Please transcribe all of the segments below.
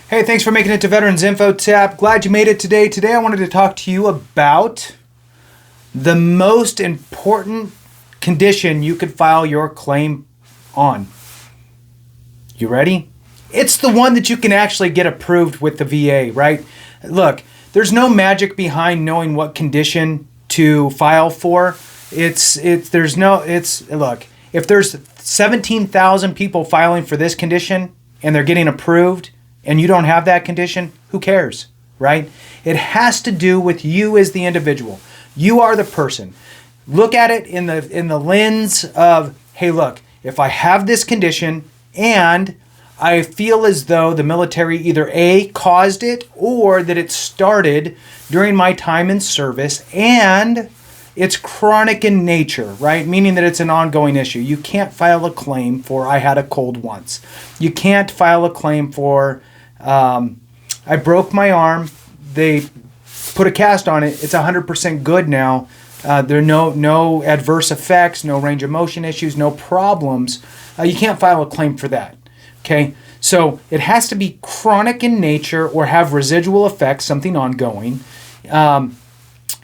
Hey, thanks for making it to Veterans Info Tap. Glad you made it today. Today I wanted to talk to you about the most important condition you could file your claim on. You ready? It's the one that you can actually get approved with the VA, right? Look, there's no magic behind knowing what condition to file for. Look, if there's 17,000 people filing for this condition and they're getting approved, and you don't have that condition, who cares, right? It has to do with you as the individual. You are the person. Look at it in the lens of, hey, look, if I have this condition and I feel as though the military either A, caused it, or that it started during my time in service, and it's chronic in nature, right? Meaning that it's an ongoing issue. You can't file a claim for I had a cold once. You can't file a claim for I broke my arm. They put a cast on it. It's 100% good now. There are no adverse effects, no range of motion issues, no problems. You can't file a claim for that. Okay? So it has to be chronic in nature or have residual effects, something ongoing. And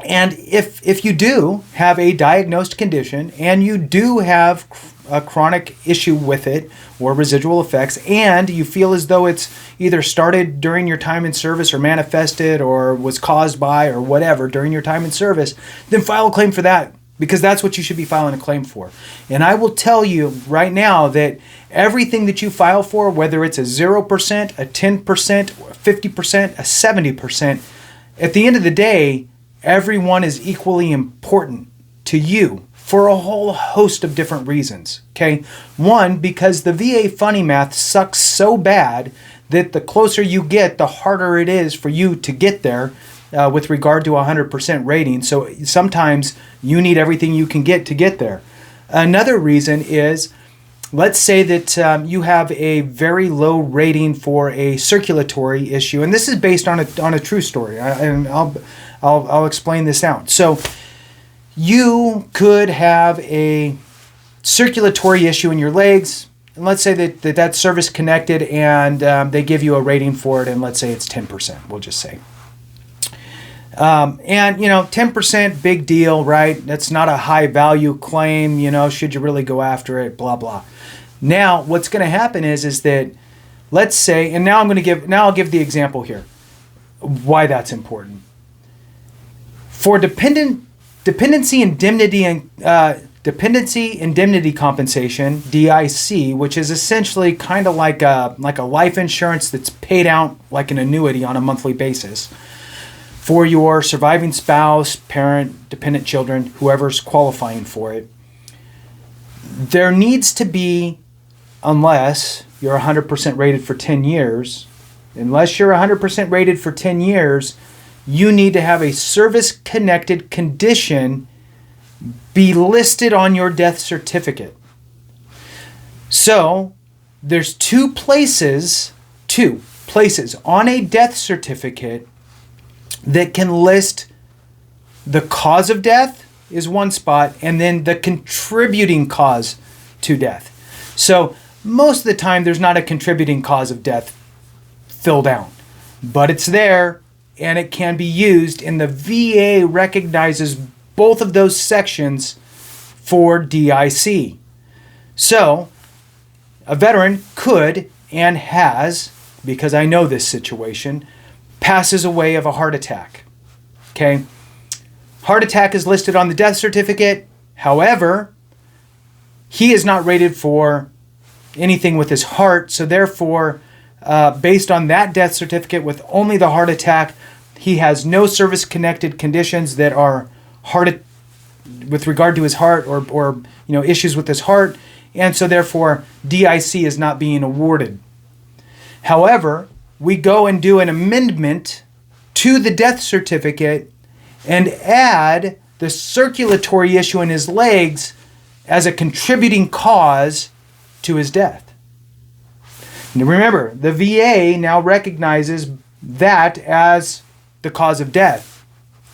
if you do have a diagnosed condition and you do have a chronic issue with it or residual effects, and you feel as though it's either started during your time in service or manifested or was caused by or whatever during your time in service, then file a claim for that, because that's what you should be filing a claim for. And I will tell you right now that everything that you file for, whether it's a 0%, a 10%, a 50%, a 70%, at the end of the day, everyone is equally important to you for a whole host of different reasons, okay? One, because the VA funny math sucks so bad that the closer you get, the harder it is for you to get there with regard to a 100% rating. So sometimes you need everything you can get to get there. Another reason is, let's say that you have a very low rating for a circulatory issue, and this is based on a true story, and I'll explain this out. So you could have a circulatory issue in your legs, and let's say that's service connected, and they give you a rating for it, and let's say it's 10%, we'll just say. And 10%, big deal, right? That's not a high value claim, should you really go after it, blah, blah. Now, what's going to happen is that, let's say, and now I'll give the example here, why that's important. For dependency indemnity compensation, DIC, which is essentially kind of like a life insurance that's paid out like an annuity on a monthly basis for your surviving spouse, parent, dependent children, whoever's qualifying for it. There needs to be, unless you're 100% rated for 10 years, you need to have a service-connected condition be listed on your death certificate. So there's two places on a death certificate that can list the cause of death is one spot, and then the contributing cause to death. So most of the time there's not a contributing cause of death filled out, but it's there. And it can be used, and the VA recognizes both of those sections for DIC. So a veteran could and has, because I know this situation, passes away of a heart attack. Okay? Heart attack is listed on the death certificate. However, he is not rated for anything with his heart, so therefore, based on that death certificate with only the heart attack, he has no service-connected conditions that are with regard to his heart or issues with his heart, and so therefore DIC is not being awarded. However, we go and do an amendment to the death certificate and add the circulatory issue in his legs as a contributing cause to his death. Now remember, the VA now recognizes that as the cause of death.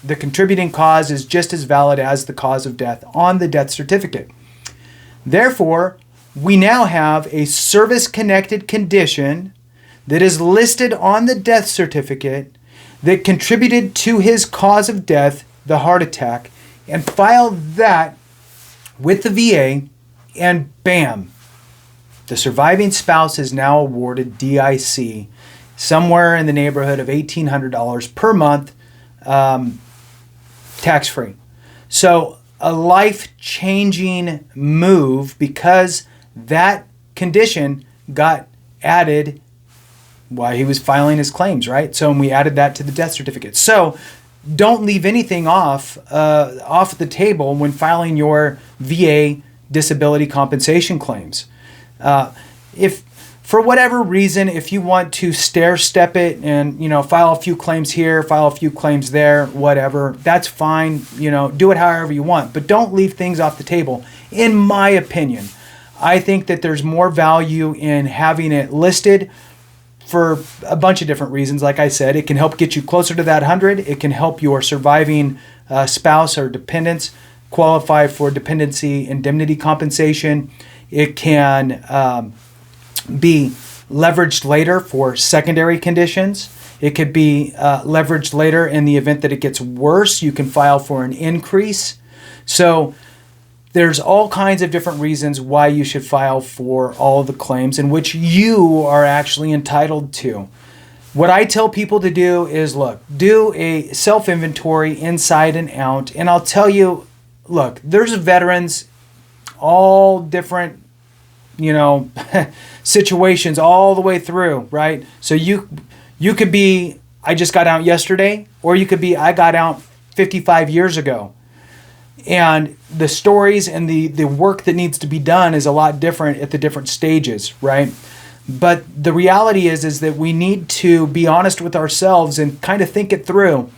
The contributing cause is just as valid as the cause of death on the death certificate. Therefore, we now have a service-connected condition that is listed on the death certificate that contributed to his cause of death, the heart attack, and file that with the VA, and bam, the surviving spouse is now awarded DIC, somewhere in the neighborhood of $1,800 per month, tax-free. So a life-changing move, because that condition got added while he was filing his claims, right? So we added that to the death certificate. So don't leave anything off the table when filing your VA disability compensation claims. If for whatever reason, if you want to stair step it and, file a few claims here, file a few claims there, whatever, that's fine. Do it however you want, but don't leave things off the table. In my opinion, I think that there's more value in having it listed for a bunch of different reasons. Like I said, it can help get you closer to that 100. It can help your surviving spouse or dependents qualify for dependency indemnity compensation. It can be leveraged later for secondary conditions. It could be leveraged later in the event that it gets worse. You can file for an increase. So there's all kinds of different reasons why you should file for all the claims in which you are actually entitled to. What I tell people to do is, look, do a self-inventory inside and out. And I'll tell you, look, there's veterans, all different, situations all the way through, right? So you could be, I just got out yesterday, or you could be, I got out 55 years ago. And the stories and the work that needs to be done is a lot different at the different stages, right? But the reality is that we need to be honest with ourselves and kind of think it through.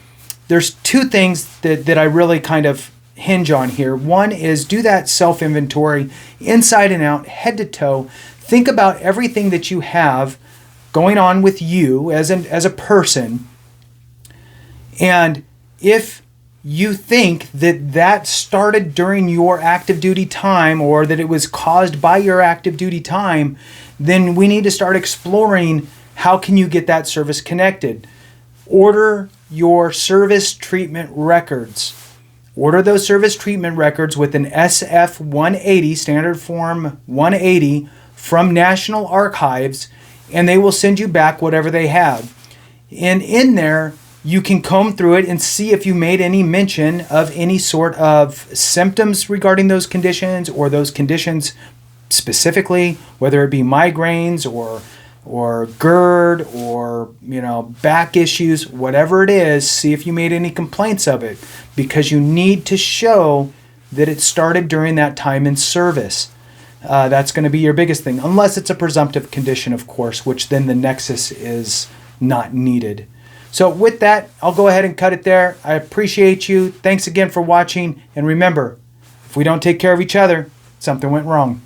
There's two things that I really kind of hinge on here. One is do that self-inventory inside and out, head to toe. Think about everything that you have going on with you as a person. And if you think that started during your active duty time, or that it was caused by your active duty time, then we need to start exploring how can you get that service connected. Order your service treatment records. Order those service treatment records with an SF 180, Standard Form 180, from National Archives, and they will send you back whatever they have. And in there, you can comb through it and see if you made any mention of any sort of symptoms regarding those conditions, or those conditions specifically, whether it be migraines or GERD or back issues, whatever it is. See if you made any complaints of it, because you need to show that it started during that time in service. That's going to be your biggest thing, unless it's a presumptive condition, of course, which then the nexus is not needed. So with that, I'll go ahead and cut it there. I appreciate you. Thanks again for watching. And remember, if we don't take care of each other, something went wrong.